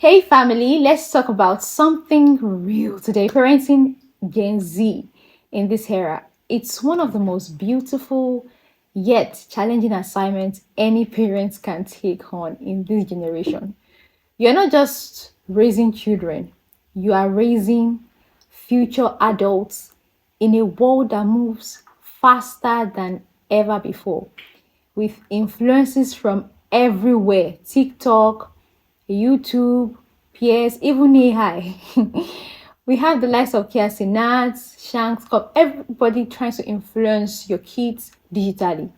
Hey family, let's talk about something real today. Parenting Gen Z in this era. It's one of the most beautiful yet challenging assignments any parents can take on in this generation. You're not just raising children, you are raising future adults in a world that moves faster than ever before, with influences from everywhere: TikTok, YouTube, PS, even AI. We have the likes of Kia Sinat, Shanks, everybody trying to influence your kids digitally.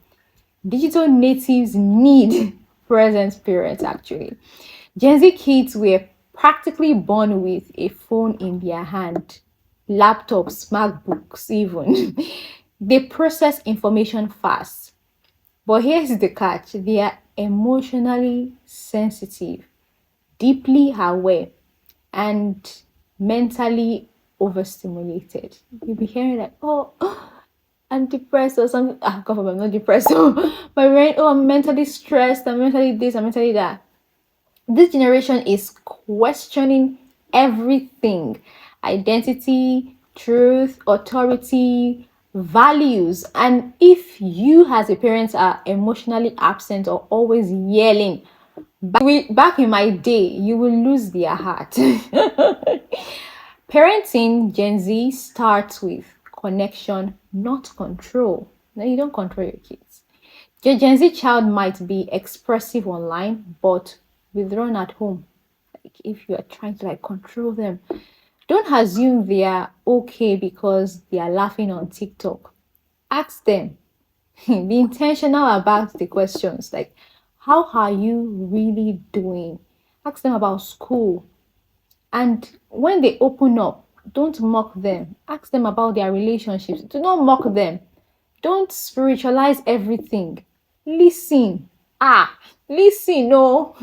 Digital natives need present parents, actually. Gen Z kids were practically born with a phone in their hand, laptops, MacBooks, even. They process information fast. But here's the catch: they are emotionally sensitive, deeply aware, and mentally overstimulated. You'll be hearing like, oh, I'm depressed or something. Ah, God forbid, I'm not depressed. My brain, oh, I'm mentally stressed, I'm mentally this, I'm mentally that. This generation is questioning everything: identity, truth, authority, values. And if you, as a parent, are emotionally absent or always yelling, back in my day, you will lose their heart. Parenting Gen Z starts with connection, not control. No, you don't control your kids. Your Gen Z child might be expressive online, but withdrawn at home. Like if you are trying to control them, don't assume they are okay because they are laughing on TikTok. Ask them. Be intentional about the questions. Like, how are you really doing? Ask them about school. And when they open up, don't mock them. Ask them about their relationships. Do not mock them. Don't spiritualize everything. Listen. Listen. No.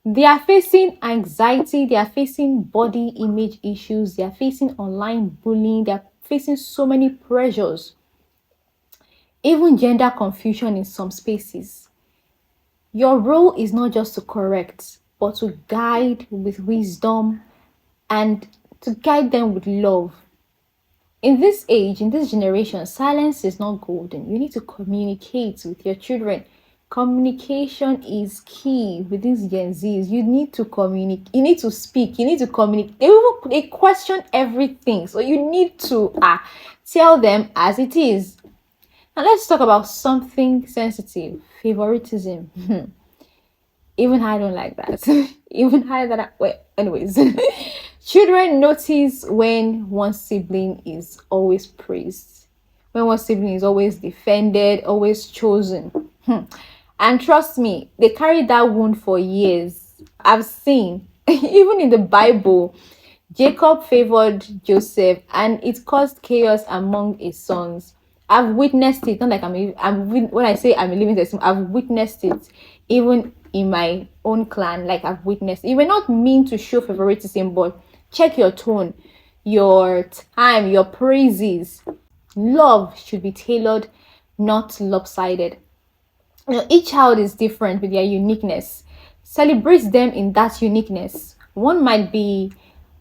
They are facing anxiety. They are facing body image issues. They are facing online bullying. They are facing so many pressures, even gender confusion in some spaces. Your role is not just to correct, but to guide with wisdom and to guide them with love. In this age, in this generation, silence is not golden. You need to communicate with your children. Communication is key with these Gen Zs. You need to communicate. You need to speak. You need to communicate. They question everything, so you need to tell them as it is. Now let's talk about something sensitive: favoritism. Even I don't like that. Even I that. Well, anyways, children notice when one sibling is always praised, when one sibling is always defended, always chosen. And trust me, they carry that wound for years. I've seen, even in the Bible, Jacob favored Joseph and it caused chaos among his sons. I've witnessed it. Not like when I say I'm a living testimony, I've witnessed it even in my own clan. Like I've witnessed. You were not mean to show favoritism, but check your tone, your time, your praises. Love should be tailored, not lopsided. Each child is different with their uniqueness. Celebrate them in that uniqueness. One might be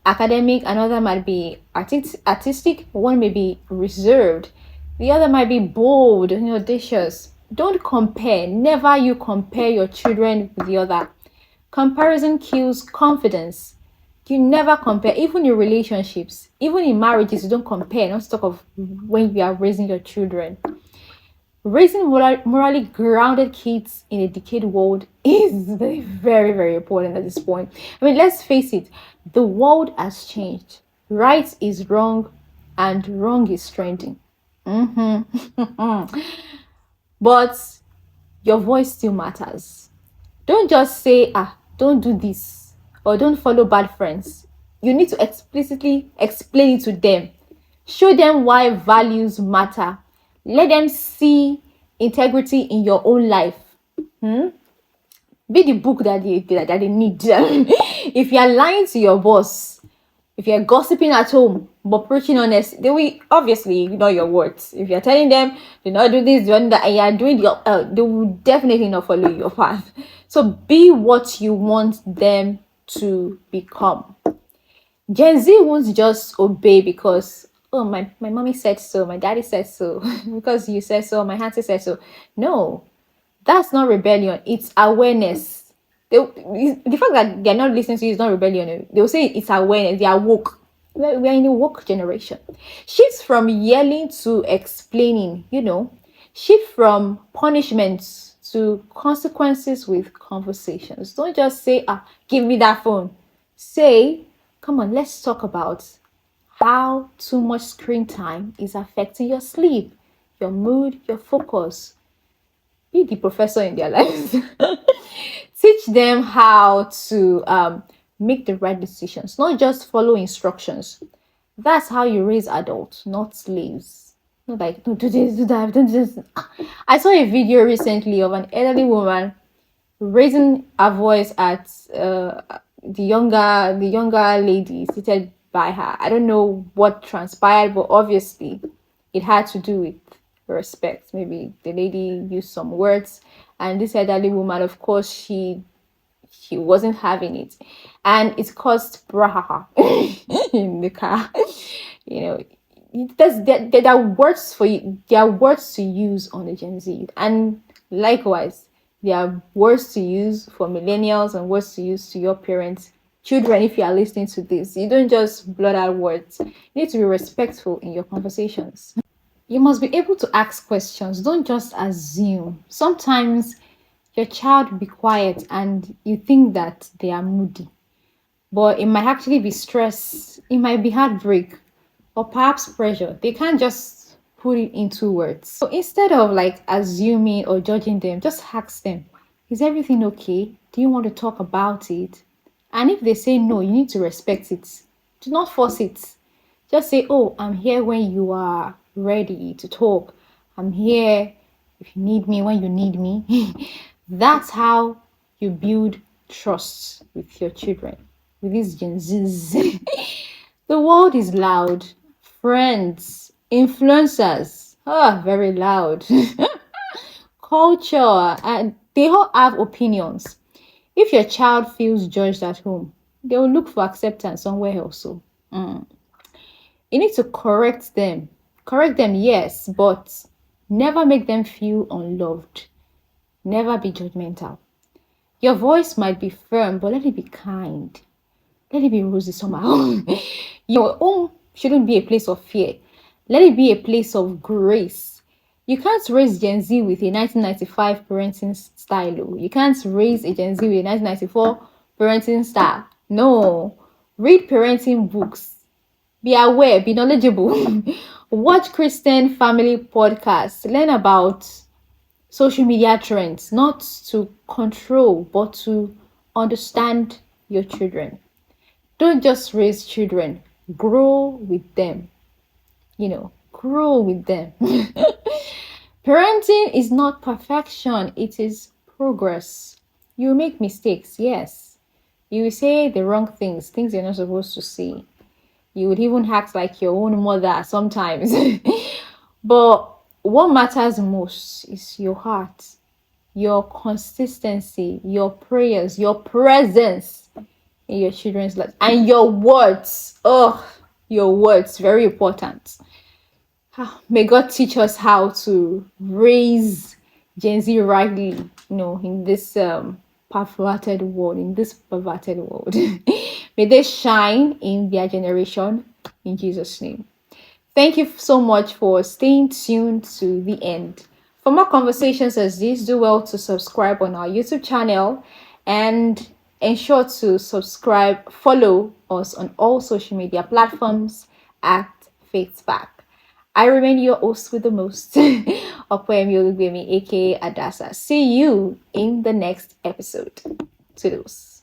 academic, another might be artistic, one may be reserved, the other might be bold and audacious. Don't compare. Never you compare your children with the other. Comparison kills confidence. You never compare, even in relationships, even in marriages. You don't compare. Not talk of when you are raising your children. Raising morally grounded kids in a decayed world is very, very important at this point. I mean, let's face it, the world has changed. Right is wrong, and wrong is trending. But your voice still matters. Don't just say, don't do this, or don't follow bad friends. You need to explicitly explain it to them. Show them why values matter. Let them see integrity in your own life. Be the book that they need. If you are lying to your boss, if you're gossiping at home but preaching honest, they will obviously ignore your words. If you're telling them do not do this, do that, and you're doing they will definitely not follow your path. So be what you want them to become. Gen Z won't just obey because, oh, my mommy said so, my daddy said so, because you said so, my auntie said so. No, that's not rebellion, it's awareness. The fact that they're not listening to you is not rebellion. They'll say it's awareness, they are woke. We're in a woke generation. Shift from yelling to explaining, shift from punishments to consequences with conversations. Don't just say, give me that phone. Say, come on, let's talk about how too much screen time is affecting your sleep, your mood, your focus. Be the professor in their lives. Teach them how to make the right decisions, not just follow instructions. That's how you raise adults, not slaves. Not like, don't do this, do that, don't do this. I saw a video recently of an elderly woman raising her voice at the younger lady seated by her. I don't know what transpired, but obviously it had to do with respect. Maybe the lady used some words, and this elderly woman, of course, she wasn't having it, and it caused braha in the car. you know there are words for you, there are words to use on the Gen Z, and likewise there are words to use for millennials and words to use to your parents, children. If you are listening to this, you don't just blurt out words. You need to be respectful in your conversations. You must be able to ask questions. Don't just assume. Sometimes your child will be quiet and you think that they are moody, but it might actually be stress, it might be heartbreak, or perhaps pressure. They can't just put it into words. So instead of like assuming or judging them, just ask them, is everything okay? Do you want to talk about it? And if they say no, you need to respect it. Do not force it. Just say, oh, I'm here when you are ready to talk. I'm here if you need me, when you need me. That's how you build trust with your children, with these Gen Zs. The world is loud. Friends, influencers, very loud. Culture, and they all have opinions. If your child feels judged at home, they will look for acceptance somewhere else. So, you need to correct them. Correct them, yes, but never make them feel unloved. Never be judgmental. Your voice might be firm, but let it be kind. Let it be rosy somehow. Your home shouldn't be a place of fear. Let it be a place of grace. You can't raise Gen Z with a 1995 parenting style. You can't raise a Gen Z with a 1994 parenting style. No. Read parenting books. Be aware, be knowledgeable. Watch Christian family podcasts. Learn about social media trends, not to control, but to understand your children. Don't just raise children, grow with them. Grow with them. Parenting is not perfection, it is progress. You make mistakes, yes. You will say the wrong things you're not supposed to say. You would even act like your own mother sometimes. But what matters most is your heart, your consistency, your prayers, your presence in your children's lives, and your words. Your words, very important. May God teach us how to raise Gen Z rightly, in this perverted world, May they shine in their generation, in Jesus' name. Thank you so much for staying tuned to the end. For more conversations as this, do well to subscribe on our YouTube channel and ensure to follow us on all social media platforms at FaithSpark. I remain your host with the most, Okwemi Olugbemi, aka Adasa. See you in the next episode. Toodles.